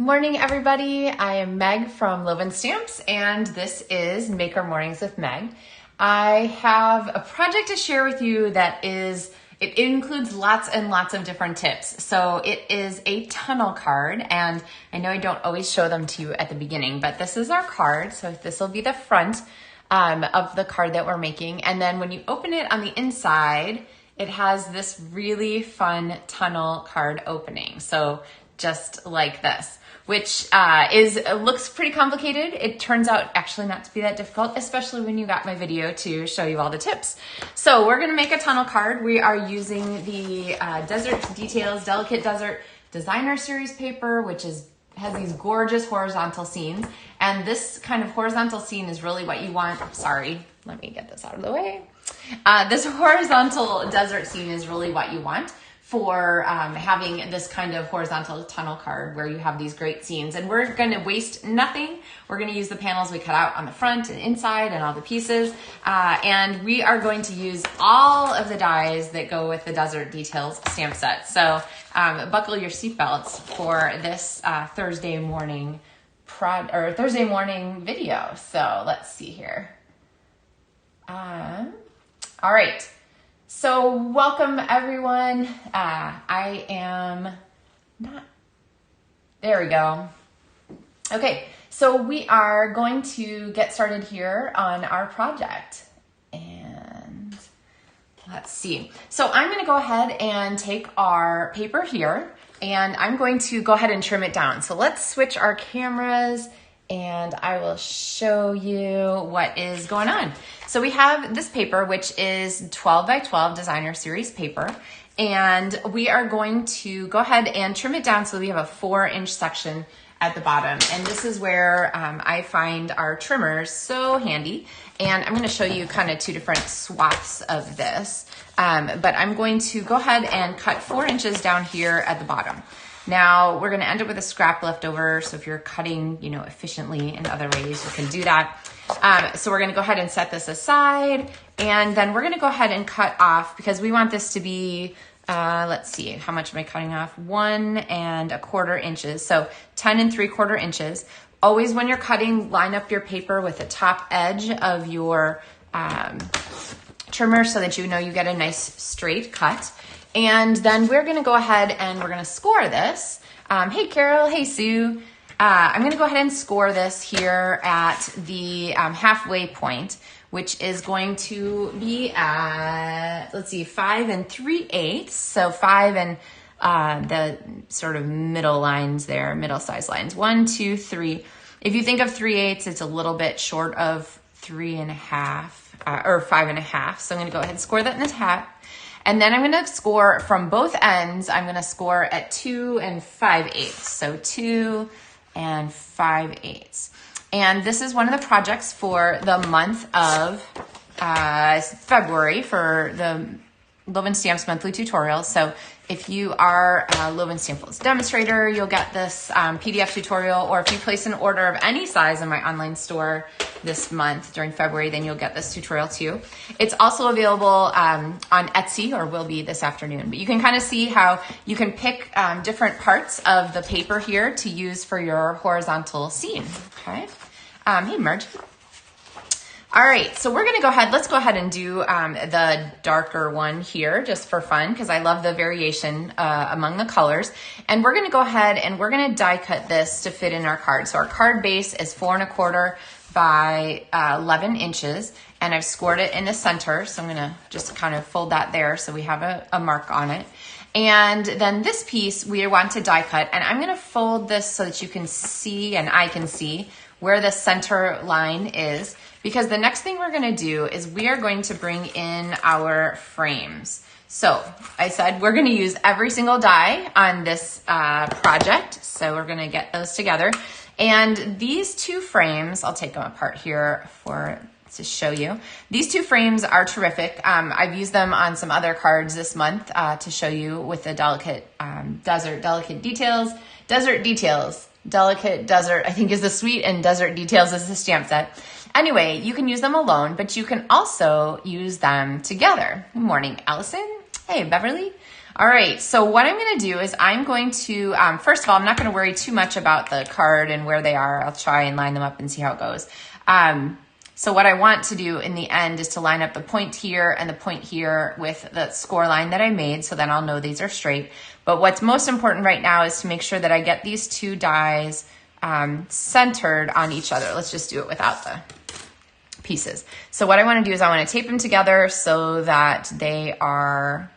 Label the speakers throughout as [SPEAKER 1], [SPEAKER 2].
[SPEAKER 1] Morning, everybody. I am Meg from Loven Stamps, and this is Maker Mornings with Meg. I have a project to share with you that it includes lots and lots of different tips. So it is a tunnel card, and I know I don't always show them to you at the beginning, but this is our card. So this will be the front of the card that we're making. And then when you open it on the inside, it has this really fun tunnel card opening. So just like this, which looks pretty complicated. It turns out actually not to be that difficult, especially when you got my video to show you all the tips. So we're gonna make a tunnel card. We are using the Desert Details Delicate Desert Designer Series paper, which has these gorgeous horizontal scenes. And this kind of horizontal scene is really what you want. Sorry, let me get this out of the way. This horizontal desert scene is really what you want for having this kind of horizontal tunnel card where you have these great scenes. And we're gonna waste nothing. We're gonna use the panels we cut out on the front and inside and all the pieces. And we are going to use all of the dies that go with the Desert Details stamp set. So buckle your seatbelts for this Thursday morning video. So let's see here. All right. So welcome everyone. There we go. Okay, so we are going to get started here on our project. And let's see. So I'm gonna go ahead and take our paper here and I'm going to go ahead and trim it down. So let's switch our cameras and I will show you what is going on. So we have this paper, which is 12 by 12 designer series paper. And we are going to go ahead and trim it down so we have a 4-inch section at the bottom. And this is where I find our trimmers so handy. And I'm gonna show you kind of two different swaths of this. But I'm going to go ahead and cut 4 inches down here at the bottom. Now we're gonna end up with a scrap left over. So if you're cutting, efficiently in other ways, you can do that. So we're gonna go ahead and set this aside. And then we're gonna go ahead and cut off because we want this to be, let's see, how much am I cutting off? 1 1/4 inches. So 10 3/4 inches. Always when you're cutting, line up your paper with the top edge of your trimmer so that you know you get a nice straight cut. And then we're gonna go ahead and we're gonna score this. Hey Carol, hey Sue. I'm gonna go ahead and score this here at the halfway point, which is going to be at, let's see, 5 3/8. So 5 and the sort of middle lines there, middle size lines. 1, 2, 3. If you think of 3/8, it's a little bit short of 3 1/2 or 5 1/2. So I'm gonna go ahead and score that in the half. And then I'm gonna score from both ends. I'm gonna score at 2 5/8. So 2 5/8. And this is one of the projects for the month of February for the Loven Stamps monthly tutorial. So if you are a Loven Stamps demonstrator, you'll get this PDF tutorial, or if you place an order of any size in my online store this month during February, then you'll get this tutorial too. It's also available on Etsy, or will be this afternoon, but you can kind of see how you can pick different parts of the paper here to use for your horizontal scene, okay? Hey, Marge. All right, so we're gonna go ahead, let's go ahead and do the darker one here just for fun, because I love the variation among the colors. And we're gonna go ahead and we're gonna die cut this to fit in our card. So our card base is 4 1/4 by 11 inches, and I've scored it in the center. So I'm gonna just kind of fold that there so we have a mark on it. And then this piece we want to die cut, and I'm gonna fold this so that you can see and I can see where the center line is, because the next thing we're gonna do is we are going to bring in our frames. So I said we're gonna use every single die on this project. So we're gonna get those together. And these two frames, I'll take them apart here to show you. These two frames are terrific. I've used them on some other cards this month to show you with the Delicate Details. Delicate Desert, I think, is the suite, and Desert Details is the stamp set. Anyway, you can use them alone, but you can also use them together. Good morning, Allison. Hey, Beverly. All right, so what I'm gonna do is I'm going to, first of all, I'm not gonna worry too much about the card and where they are. I'll try and line them up and see how it goes. So what I want to do in the end is to line up the point here and the point here with the score line that I made, so then I'll know these are straight. But what's most important right now is to make sure that I get these two dies centered on each other. Let's just do it without the pieces. So what I want to do is I want to tape them together so that they are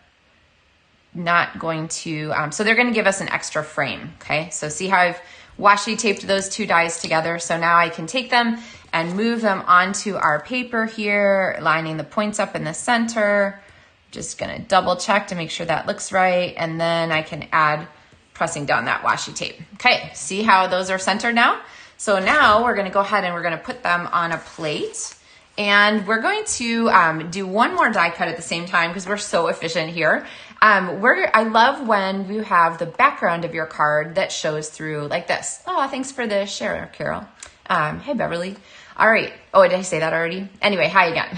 [SPEAKER 1] not going to, so they're going to give us an extra frame. Okay, so see how I've washi taped those two dies together. So now I can take them and move them onto our paper here, lining the points up in the center. Just gonna double check to make sure that looks right. And then I can add pressing down that washi tape. Okay, see how those are centered now? So now we're gonna go ahead and we're gonna put them on a plate. And we're going to do one more die cut at the same time because we're so efficient here. I love when you have the background of your card that shows through like this. Oh, thanks for the share, Carol. Hey, Beverly. All right. Oh, did I say that already? Anyway, hi again.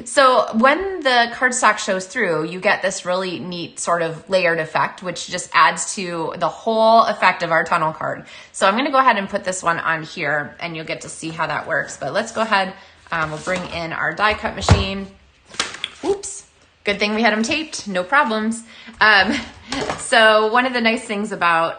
[SPEAKER 1] So when the cardstock shows through, you get this really neat sort of layered effect, which just adds to the whole effect of our tunnel card. So I'm going to go ahead and put this one on here and you'll get to see how that works. But let's go ahead. We'll bring in our die cut machine. Oops. Good thing we had them taped. No problems. So one of the nice things about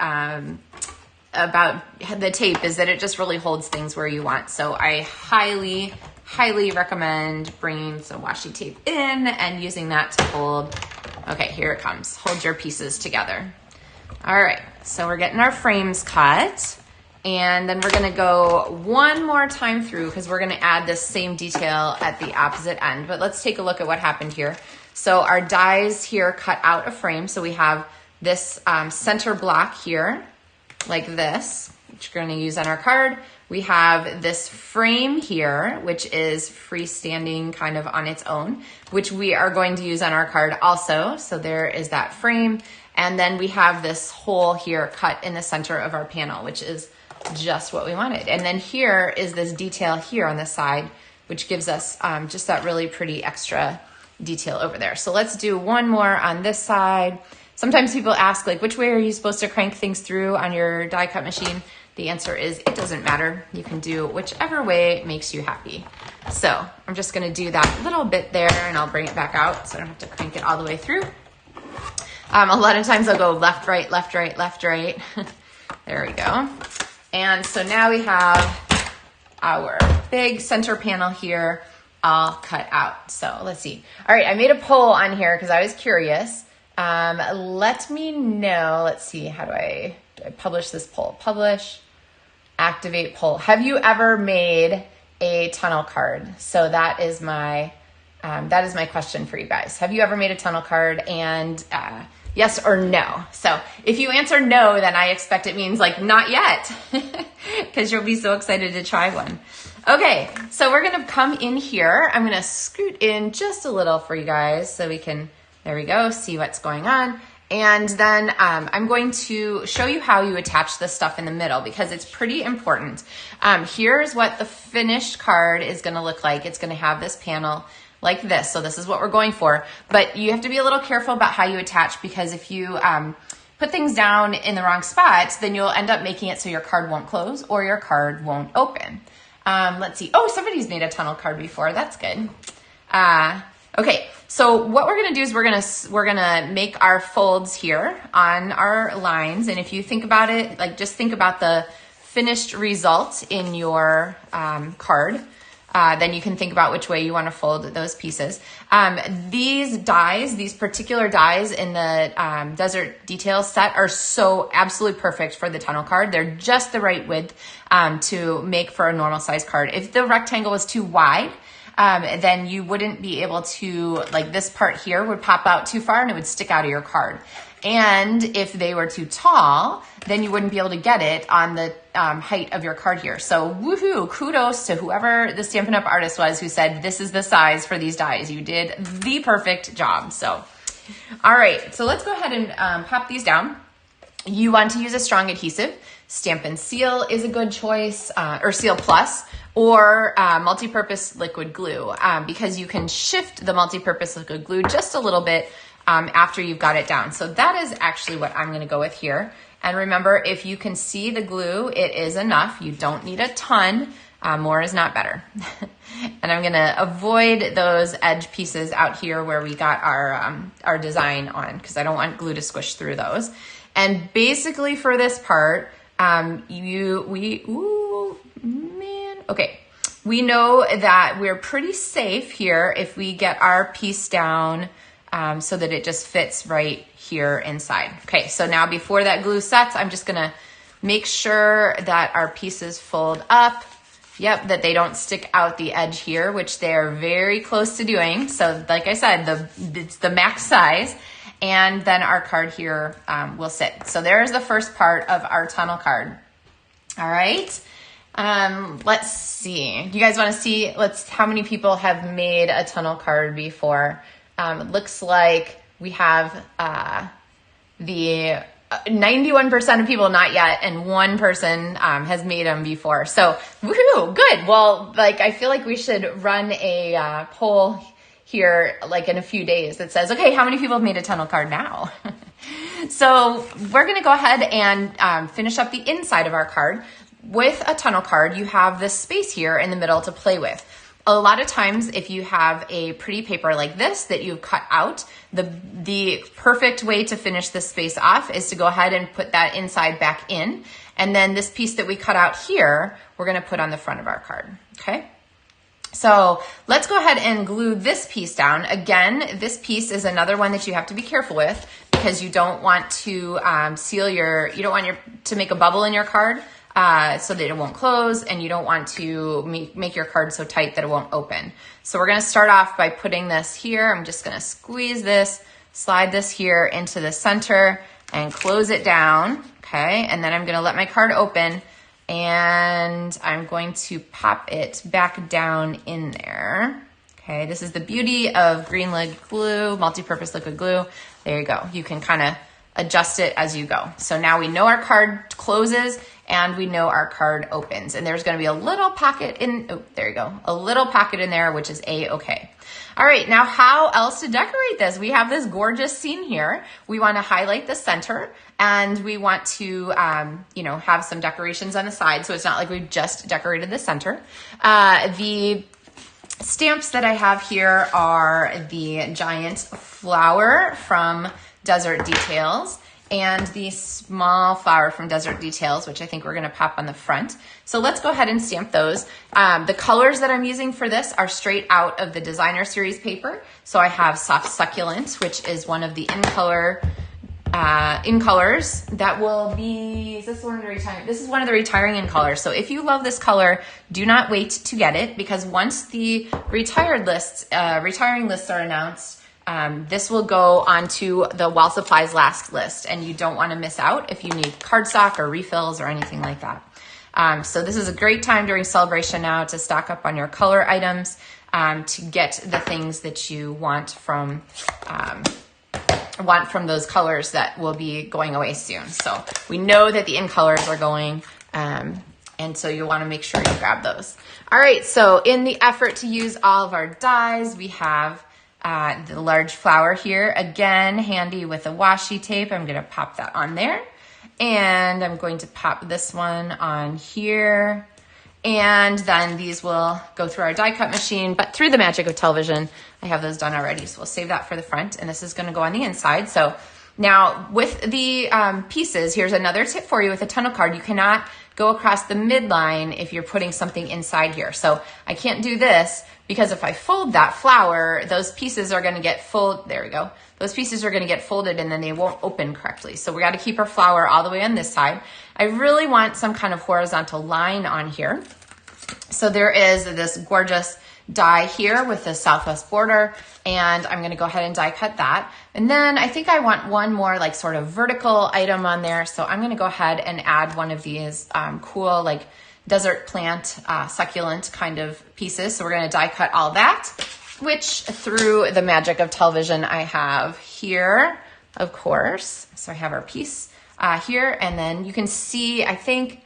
[SPEAKER 1] the tape is that it just really holds things where you want. So I highly, highly recommend bringing some washi tape in and using that to hold. Okay, here it comes. Hold your pieces together. All right, so we're getting our frames cut. And then we're gonna go one more time through because we're gonna add this same detail at the opposite end. But let's take a look at what happened here. So our dies here cut out a frame. So we have this center block here, like this, which we're gonna use on our card. We have this frame here, which is freestanding kind of on its own, which we are going to use on our card also. So there is that frame. And then we have this hole here cut in the center of our panel, which is just what we wanted. And then here is this detail here on the side, which gives us just that really pretty extra detail over there. So let's do one more on this side. Sometimes people ask, like, which way are you supposed to crank things through on your die cut machine? The answer is it doesn't matter. You can do whichever way makes you happy. So I'm just gonna do that little bit there and I'll bring it back out so I don't have to crank it all the way through. A lot of times I'll go left, right, left, right, left, right. There we go. And so now we have our big center panel here all cut out. So let's see. All right, I made a poll on here because I was curious. Let me know. Let's see. How do I publish this poll? Publish, activate poll. Have you ever made a tunnel card? So that is my question for you guys. Have you ever made a tunnel card? And yes or no. So if you answer no, then I expect it means like not yet because you'll be so excited to try one. Okay, so we're gonna come in here. I'm gonna scoot in just a little for you guys so we can, there we go, see what's going on. And then I'm going to show you how you attach this stuff in the middle because it's pretty important. Here's what the finished card is gonna look like. It's gonna have this panel like this. So this is what we're going for. But you have to be a little careful about how you attach because if you put things down in the wrong spots, then you'll end up making it so your card won't close or your card won't open. Let's see. Oh, somebody's made a tunnel card before. That's good. Okay, so what we're gonna do is we're gonna make our folds here on our lines. And if you think about it, like just think about the finished result in your card. Then you can think about which way you want to fold those pieces. These dies, these particular dies in the Desert Details set are so absolutely perfect for the tunnel card. They're just the right width to make for a normal size card. If the rectangle was too wide, then you wouldn't be able to, like this part here would pop out too far and it would stick out of your card. And if they were too tall, then you wouldn't be able to get it on the height of your card here. So woohoo, kudos to whoever the Stampin' Up! Artist was who said this is the size for these dies. You did the perfect job. So, all right, so let's go ahead and pop these down. You want to use a strong adhesive. Stampin' Seal is a good choice, or Seal Plus, or multi-purpose liquid glue, because you can shift the multi-purpose liquid glue just a little bit after you've got it down. So that is actually what I'm gonna go with here. And remember, if you can see the glue, it is enough. You don't need a ton. More is not better. And I'm gonna avoid those edge pieces out here where we got our design on, because I don't want glue to squish through those. And basically for this part, we know that we're pretty safe here if we get our piece down so that it just fits right here inside. Okay, so now before that glue sets, I'm just gonna make sure that our pieces fold up. Yep, that they don't stick out the edge here, which they're very close to doing. So like I said, it's the max size. And then our card here will sit. So there's the first part of our tunnel card. All right, let's see. Do you guys wanna see, how many people have made a tunnel card before? It looks like we have the 91% of people not yet, and 1 person has made them before. So, woohoo, good. Well, I feel like we should run a poll here, in a few days that says, okay, how many people have made a tunnel card now? So we're gonna go ahead and finish up the inside of our card. With a tunnel card, you have this space here in the middle to play with. A lot of times, if you have a pretty paper like this that you've cut out, the perfect way to finish this space off is to go ahead and put that inside back in. And then this piece that we cut out here, we're gonna put on the front of our card, okay? So let's go ahead and glue this piece down. Again, this piece is another one that you have to be careful with, because you don't want to you don't want to make a bubble in your card. So that it won't close, and you don't want to make your card so tight that it won't open. So we're gonna start off by putting this here. I'm just gonna squeeze this, slide this here into the center and close it down, okay? And then I'm gonna let my card open, and I'm going to pop it back down in there. Okay, this is the beauty of green liquid glue, multi-purpose liquid glue. There you go. You can kind of adjust it as you go. So now we know our card closes and we know our card opens, and there's gonna be a little pocket there you go, a little pocket in there, which is A-okay. All right, now how else to decorate this? We have this gorgeous scene here. We wanna highlight the center, and we want to have some decorations on the side, so it's not like we've just decorated the center. The stamps that I have here are the giant flower from Desert Details, and the small flower from Desert Details, which I think we're gonna pop on the front. So let's go ahead and stamp those. The colors that I'm using for this are straight out of the Designer Series paper. So I have Soft Succulent, which is one of the in colors that will be, is this one of the retiring? This is one of the retiring in colors. So if you love this color, do not wait to get it, because once the retiring lists are announced, this will go onto the While Supplies Last list, and you don't want to miss out if you need cardstock or refills or anything like that. So this is a great time during celebration now to stock up on your color items, to get the things that you want from those colors that will be going away soon. So we know that the in colors are going, and so you want to make sure you grab those. All right, so in the effort to use all of our dies, we have the large flower here, again, handy with a washi tape. I'm gonna pop that on there, and I'm going to pop this one on here, and then these will go through our die cut machine, but through the magic of television, I have those done already, so we'll save that for the front, and this is gonna go on the inside. So now with the pieces, here's another tip for you with a tunnel card. You cannot go across the midline if you're putting something inside here. So I can't do this, because if I fold that flower, those pieces are gonna get there we go. Those pieces are gonna get folded, and then they won't open correctly. So we gotta keep our flower all the way on this side. I really want some kind of horizontal line on here. So there is this gorgeous die here with the southwest border, and I'm gonna go ahead and die cut that. And then I think I want one more sort of vertical item on there. So I'm gonna go ahead and add one of these cool desert plant, succulent kind of pieces. So we're gonna die cut all that, which through the magic of television I have here, of course. So I have our piece here, and then you can see, I think,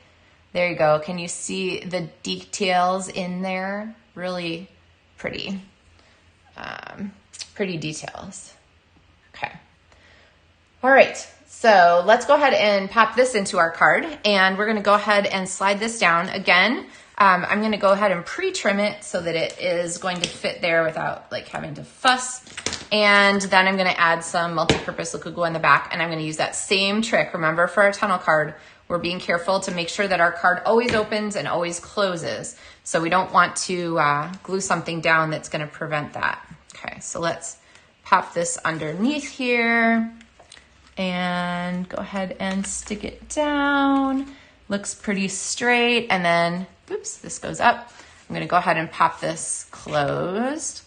[SPEAKER 1] there you go. Can you see the details in there? Really pretty, pretty details. Okay. All right, so let's go ahead and pop this into our card, and we're gonna go ahead and slide this down. Again, I'm gonna go ahead and pre-trim it so that it is going to fit there without like having to fuss. And then I'm gonna add some multi-purpose liquid glue on the back, and I'm gonna use that same trick. Remember, for our tunnel card, we're being careful to make sure that our card always opens and always closes. So we don't want to glue something down that's gonna prevent that. Okay, so let's pop this underneath here and go ahead and stick it down. Looks pretty straight, and then, oops, this goes up. I'm gonna go ahead and pop this closed.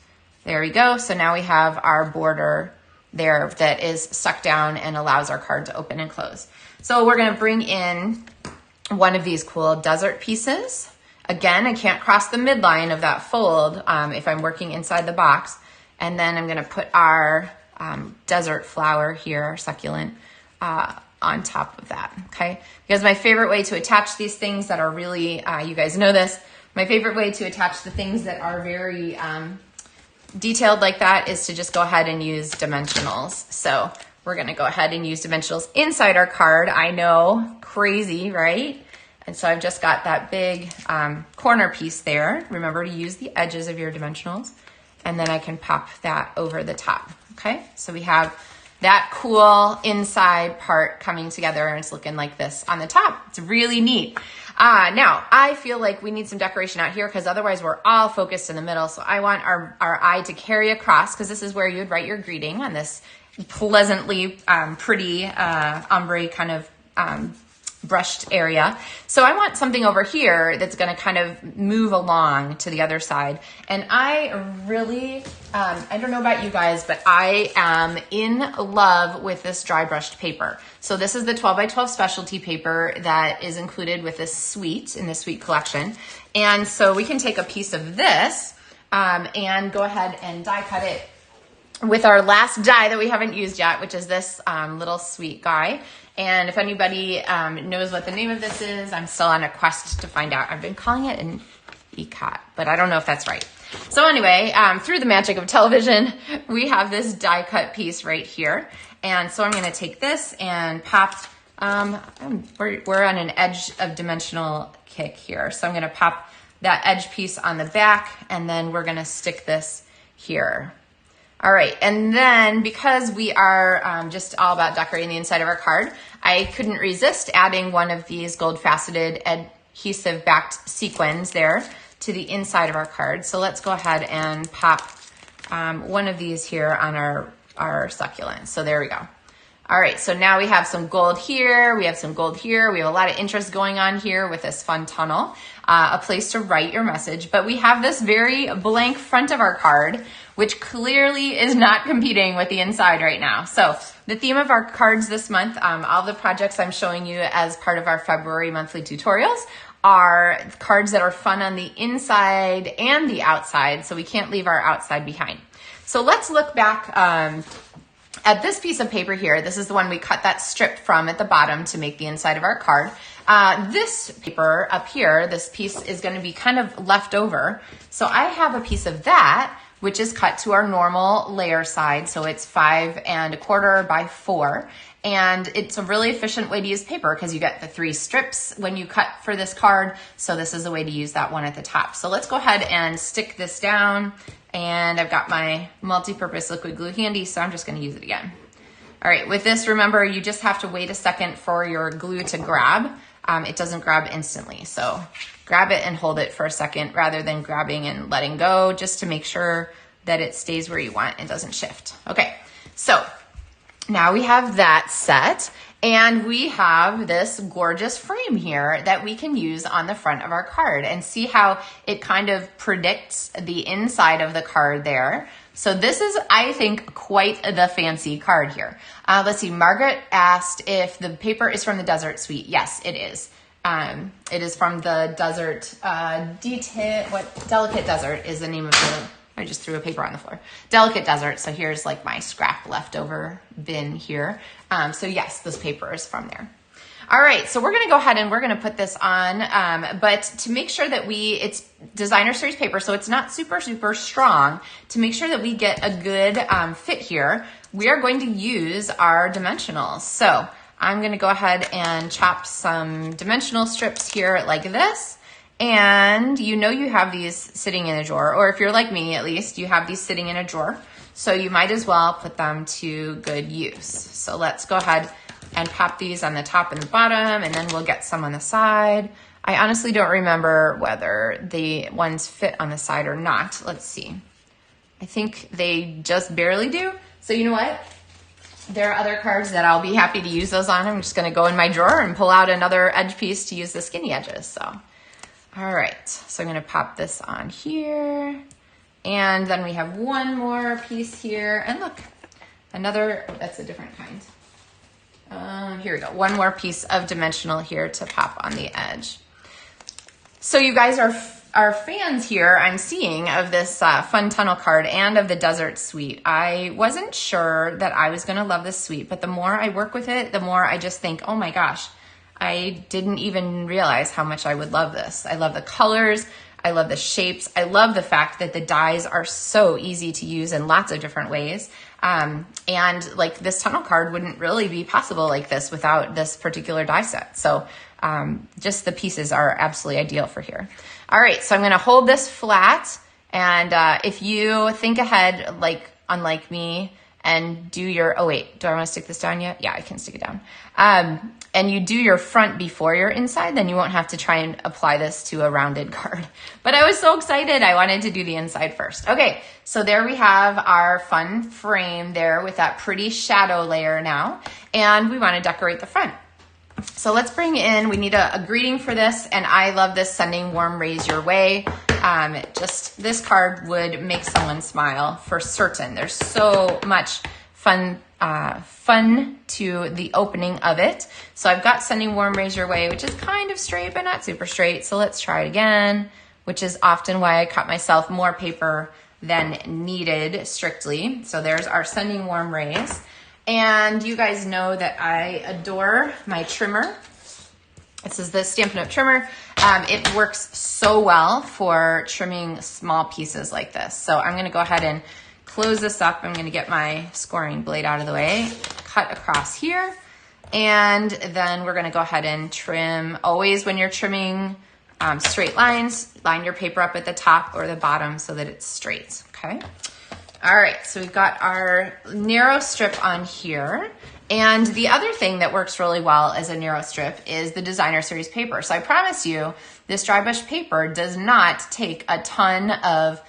[SPEAKER 1] There we go. So now we have our border there that is stuck down and allows our card to open and close. So we're gonna bring in one of these cool desert pieces. Again, I can't cross the midline of that fold if I'm working inside the box. And then I'm gonna put our desert flower here, our succulent, on top of that, okay? Because my favorite way to attach these things that are really, you guys know this, my favorite way to attach the things that are very detailed like that is to just go ahead and use dimensionals. So we're gonna go ahead and use dimensionals inside our card. I know, crazy, right? And so I've just got that big corner piece there. Remember to use the edges of your dimensionals. And then I can pop that over the top, okay? So we have that cool inside part coming together, and it's looking like this on the top. It's really neat. Now, I feel like we need some decoration out here because otherwise we're all focused in the middle. So I want our eye to carry across, because this is where you would write your greeting on this pleasantly pretty ombre kind of brushed area. So I want something over here that's going to kind of move along to the other side. And I really, I don't know about you guys, but I am in love with this dry brushed paper. So this is the 12 by 12 specialty paper that is included with this suite, in this suite collection. And so we can take a piece of this and go ahead and die cut it with our last die that we haven't used yet, which is this little sweet guy. And if anybody knows what the name of this is, I'm still on a quest to find out. I've been calling it an ECOT, but I don't know if that's right. So anyway, through the magic of television, we have this die cut piece right here. And so I'm gonna take this and pop, we're on an edge of dimensional kick here. So I'm gonna pop that edge piece on the back, and then we're gonna stick this here. All right, and then because we are just all about decorating the inside of our card, I couldn't resist adding one of these gold faceted adhesive backed sequins there to the inside of our card. So let's go ahead and pop one of these here on our succulent. So there we go. All right, so now we have some gold here, we have some gold here, we have a lot of interest going on here with this fun tunnel, a place to write your message, but we have this very blank front of our card, which clearly is not competing with the inside right now. So the theme of our cards this month, all the projects I'm showing you as part of our February monthly tutorials are cards that are fun on the inside and the outside, so we can't leave our outside behind. So let's look back at this piece of paper here. This is the one we cut that strip from at the bottom to make the inside of our card. This paper up here, this piece is going to be kind of left over. So I have a piece of that, which is cut to our normal layer side. So it's 5 1/4 by 4. And it's a really efficient way to use paper because you get the 3 strips when you cut for this card. So this is a way to use that one at the top. So let's go ahead and stick this down. And I've got my multi-purpose liquid glue handy, so I'm just gonna use it again. All right, with this, remember, you just have to wait a second for your glue to grab. It doesn't grab instantly, so grab it and hold it for a second rather than grabbing and letting go, just to make sure that it stays where you want and doesn't shift. Okay, so now we have that set, and we have this gorgeous frame here that we can use on the front of our card, and see how it kind of predicts the inside of the card there. So this is, I think, quite the fancy card here. Let's see, Margaret asked if the paper is from the Desert Suite. Yes, it is. It is from the Desert, Delicate Desert is the name of the, I just threw a paper on the floor. Delicate Desert, so here's like my scrap leftover bin here. So yes, this paper is from there. All right, so we're gonna go ahead and we're gonna put this on, but to make sure that it's designer series paper, so it's not super, super strong, to make sure that we get a good fit here, we are going to use our dimensionals. So I'm gonna go ahead and chop some dimensional strips here like this. And you know you have these sitting in a drawer, or if you're like me at least, you have these sitting in a drawer. So you might as well put them to good use. So let's go ahead and pop these on the top and the bottom, and then we'll get some on the side. I honestly don't remember whether the ones fit on the side or not. Let's see. I think they just barely do. So you know what? There are other cards that I'll be happy to use those on. I'm just gonna go in my drawer and pull out another edge piece to use the skinny edges. So, all right, so I'm gonna pop this on here. And then we have one more piece here. And look, another, that's a different kind. Here we go, one more piece of dimensional here to pop on the edge. So you guys are fans here, I'm seeing, of this fun tunnel card and of the Desert Suite. I wasn't sure that I was gonna love this suite, but the more I work with it, the more I just think, oh my gosh, I didn't even realize how much I would love this. I love the colors, I love the shapes, I love the fact that the dies are so easy to use in lots of different ways. And like this tunnel card wouldn't really be possible like this without this particular die set. So just the pieces are absolutely ideal for here. All right, so I'm gonna hold this flat, and if you think ahead, like unlike me, and do your, oh wait, do I wanna stick this down yet? Yeah, I can stick it down. And you do your front before your inside, then you won't have to try and apply this to a rounded card. But I was so excited, I wanted to do the inside first. Okay, so there we have our fun frame there with that pretty shadow layer now, and we wanna decorate the front. So let's bring in, we need a greeting for this, and I love this Sending Warm Rays Your Way. Just this card would make someone smile for certain. There's so much fun to the opening of it. So I've got Sending Warm Rays Your Way, which is kind of straight, but not super straight. So let's try it again, which is often why I cut myself more paper than needed strictly. So there's our Sending Warm Rays. And you guys know that I adore my trimmer. This is the Stampin' Up! Trimmer. It works so well for trimming small pieces like this. So I'm gonna go ahead and close this up. I'm gonna get my scoring blade out of the way, cut across here, and then we're gonna go ahead and trim. Always when you're trimming straight lines, line your paper up at the top or the bottom so that it's straight, okay? All right, so we've got our narrow strip on here. And the other thing that works really well as a narrow strip is the Designer Series paper. So I promise you, this dry brush paper does not take a ton of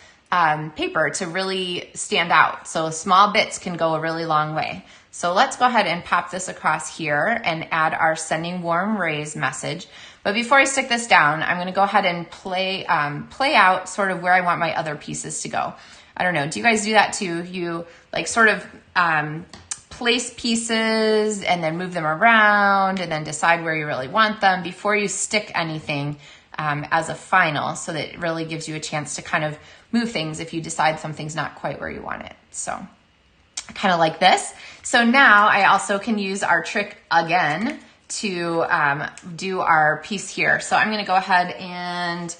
[SPEAKER 1] paper to really stand out. So small bits can go a really long way. So let's go ahead and pop this across here and add our Sending Warm Rays message. But before I stick this down, I'm gonna go ahead and play out sort of where I want my other pieces to go. I don't know, do you guys do that too? You like sort of place pieces and then move them around and then decide where you really want them before you stick anything as a final, so that it really gives you a chance to kind of move things if you decide something's not quite where you want it. So kind of like this. So now I also can use our trick again to do our piece here. So I'm gonna go ahead and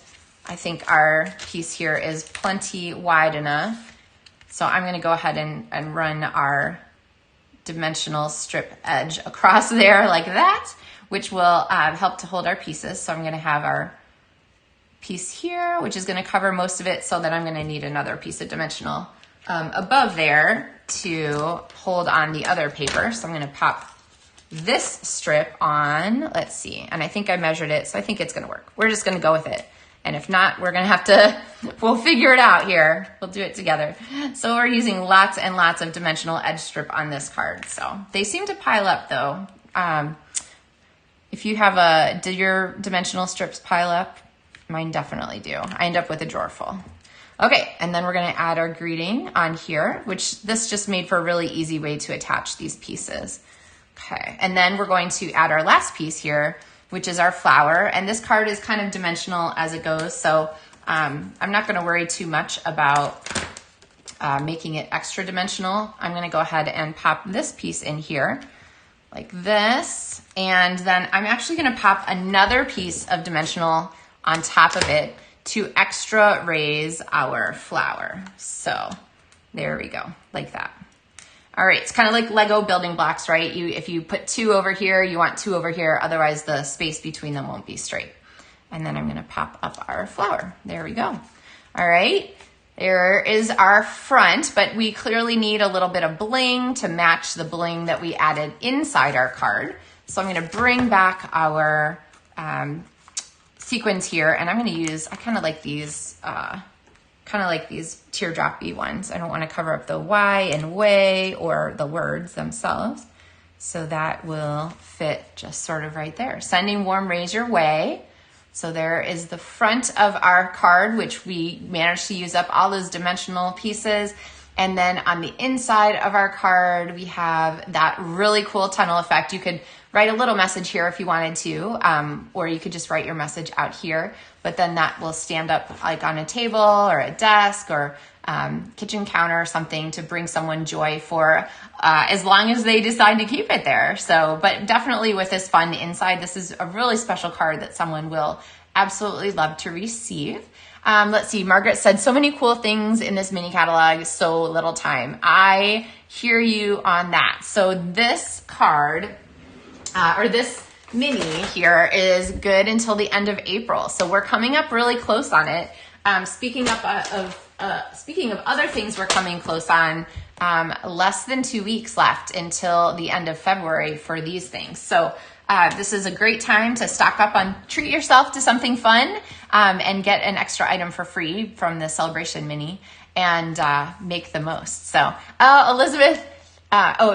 [SPEAKER 1] I think our piece here is plenty wide enough. So I'm gonna go ahead and run our dimensional strip edge across there like that, which will help to hold our pieces. So I'm gonna have our piece here, which is gonna cover most of it, so that I'm gonna need another piece of dimensional above there to hold on the other paper. So I'm gonna pop this strip on, let's see, and I think I measured it, so I think it's gonna work. We're just gonna go with it. And if not, we're gonna have to, we'll figure it out here. We'll do it together. So we're using lots and lots of dimensional edge strip on this card. So they seem to pile up though. If you have do your dimensional strips pile up? Mine definitely do. I end up with a drawer full. Okay, and then we're gonna add our greeting on here, which this just made for a really easy way to attach these pieces. Okay, and then we're going to add our last piece here, which is our flower. And this card is kind of dimensional as it goes. So I'm not gonna worry too much about making it extra dimensional. I'm gonna go ahead and pop this piece in here like this. And then I'm actually gonna pop another piece of dimensional on top of it to extra raise our flower. So there we go, like that. All right, it's kind of like Lego building blocks, right? If you put 2 over here, you want 2 over here, otherwise the space between them won't be straight. And then I'm gonna pop up our flower. There we go. All right, there is our front, but we clearly need a little bit of bling to match the bling that we added inside our card. So I'm gonna bring back our sequins here, and I'm gonna use, I kind of like these teardroppy ones. I don't want to cover up the Y and way or the words themselves. So that will fit just sort of right there. Sending warm rays your way. So there is the front of our card, which we managed to use up all those dimensional pieces. And then on the inside of our card, we have that really cool tunnel effect. You could write a little message here if you wanted to, or you could just write your message out here, but then that will stand up like on a table or a desk or kitchen counter or something to bring someone joy for as long as they decide to keep it there. So, but definitely with this fun inside, this is a really special card that someone will absolutely love to receive. Let's see, Margaret said, so many cool things in this mini catalog, so little time. I hear you on that. So this card, or this mini here is good until the end of April. So we're coming up really close on it. Speaking of other things we're coming close on, less than 2 weeks left until the end of February for these things. So this is a great time to stock up on, treat yourself to something fun, and get an extra item for free from the Celebration Mini and make the most. So, Elizabeth,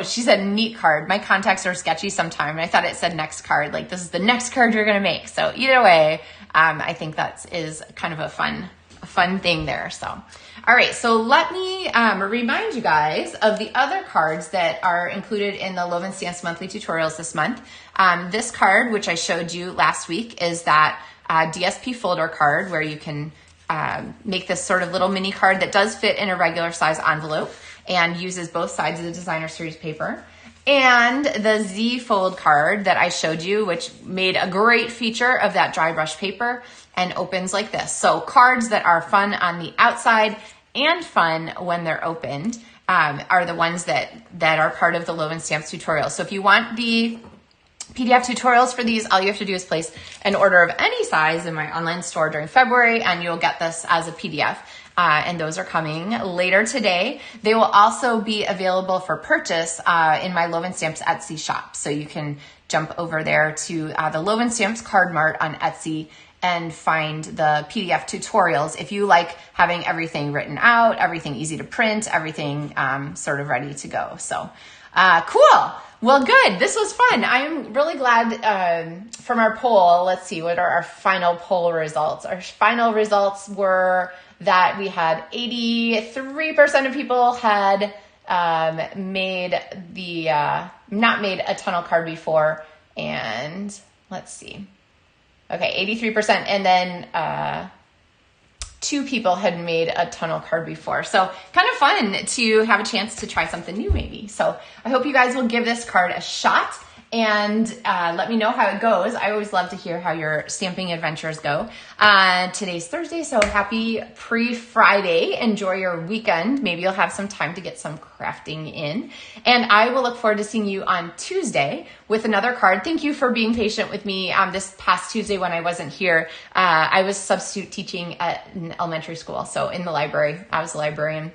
[SPEAKER 1] she said neat card. My contacts are sketchy sometime, and I thought it said next card. Like, this is the next card you're gonna make. So either way, I think that is kind of a fun thing there. So, all right, so let me remind you guys of the other cards that are included in the Loven Stamps monthly tutorials this month. This card, which I showed you last week, is that DSP folder card where you can make this sort of little mini card that does fit in a regular size envelope and uses both sides of the designer series paper. And the Z fold card that I showed you, which made a great feature of that dry brush paper and opens like this. So cards that are fun on the outside and fun when they're opened are the ones that are part of the Loven Stamps tutorial. So if you want the PDF tutorials for these, all you have to do is place an order of any size in my online store during February, and you'll get this as a PDF. And those are coming later today. They will also be available for purchase in my Loven Stamps Etsy shop. So you can jump over there to the Loven Stamps Card Mart on Etsy and find the PDF tutorials if you like having everything written out, everything easy to print, everything sort of ready to go. So cool. Well, good. This was fun. I'm really glad from our poll. Let's see, what are our final poll results? Our final results were that we had 83% of people had made the, not made a tunnel card before. And let's see. Okay, 83%. And then 2 people had made a tunnel card before. So kind of fun to have a chance to try something new maybe. So I hope you guys will give this card a shot and let me know how it goes. I always love to hear how your stamping adventures go. Today's Thursday, so happy pre-Friday. Enjoy your weekend. Maybe you'll have some time to get some crafting in. And I will look forward to seeing you on Tuesday with another card. Thank you for being patient with me this past Tuesday when I wasn't here. I was substitute teaching at an elementary school, so in the library. I was a librarian.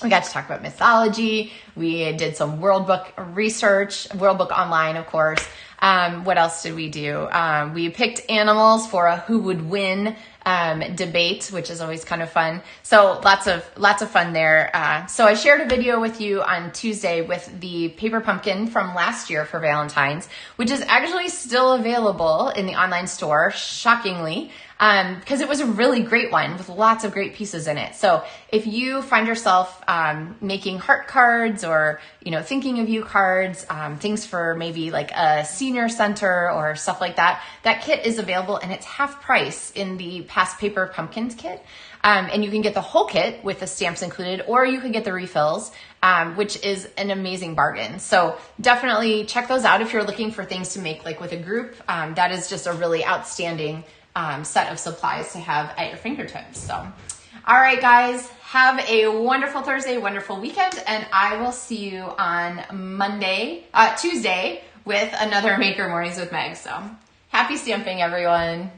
[SPEAKER 1] We got to talk about mythology. We did some World Book research, World Book Online, of course. What else did we do? We picked animals for a who would win debate, which is always kind of fun. So lots of fun there. So I shared a video with you on Tuesday with the paper pumpkin from last year for Valentine's, which is actually still available in the online store, shockingly. Because it was a really great one with lots of great pieces in it. So if you find yourself making heart cards or, thinking of you cards, things for maybe like a senior center or stuff like that, that kit is available and it's half price in the past paper pumpkins kit. And you can get the whole kit with the stamps included, or you can get the refills, which is an amazing bargain. So definitely check those out if you're looking for things to make like with a group. That is just a really outstanding set of supplies to have at your fingertips. So, all right, guys, have a wonderful Thursday, wonderful weekend, and I will see you on Tuesday with another Maker Mornings with Meg. So happy stamping, everyone.